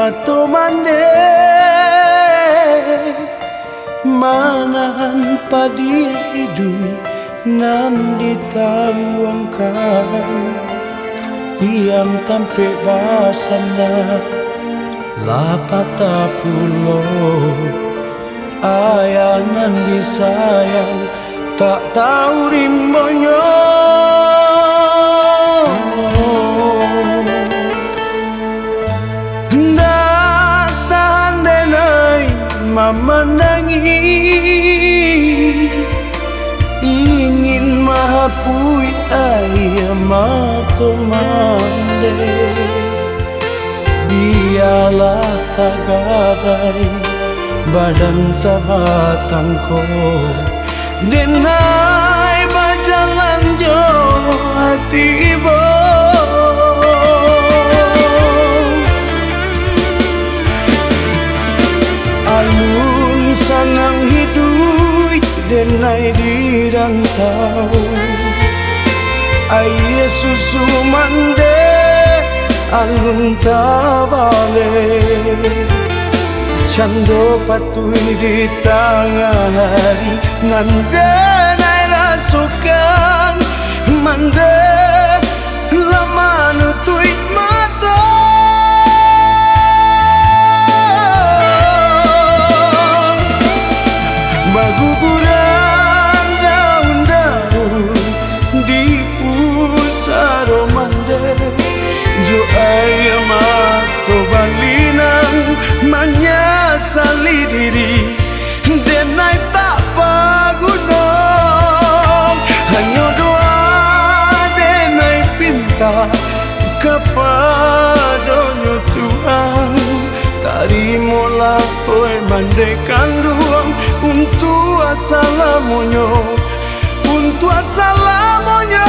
mato mande manan padi hidui nan ditangguangkan iam tampe basanda lapata pulo ayanan disayang tak tahu rimbonyo memenangi ingin mahapui ayam mato mande biarlah tak gadai badan sabatang ko denai bajalan jo hati bo alun sanang hidup denai di rantau ayah susu mande alun tabale cando patui di tengah hari ngandenai rasukan mande lama nutui mata maguguran daun-daun di pusaro mande jo ayam mato balinang menyesali diri denai tak pagunong hanya doa denai pinta kepadanya Tuhan tarimolah oi mandekan ruang untuk assalamunya untuk assalamunya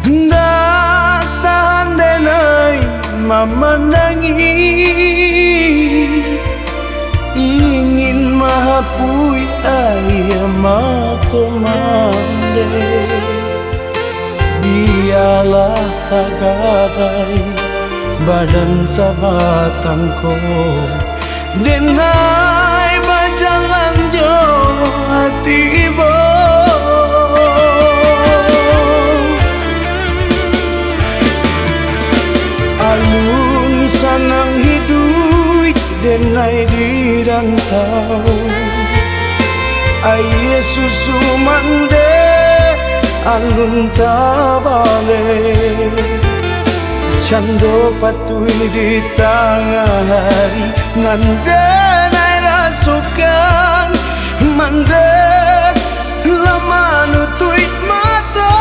datang denai memenangi ingin mahapui ayam mato mande biarlah tak gadai badan sabatang ko denai bajalan jo hati bo alun sanang hidup denai di rantau ayah susu mande alun tabale cando patui di tengah hari ngandenai rasukan mande lama nutui mata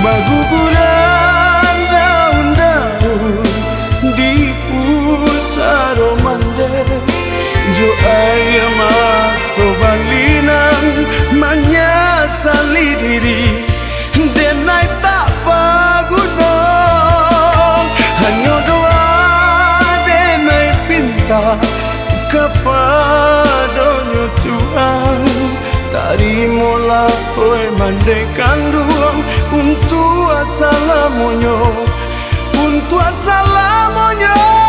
maguguran daun-daun di pusaro mande jo ayam mato balinang menyesali diri denai tak pagunong hanya doa denai pinta kepadanya Tuhan tarimolah oi mandekan ruang untuk assalamunya untuk assalamunya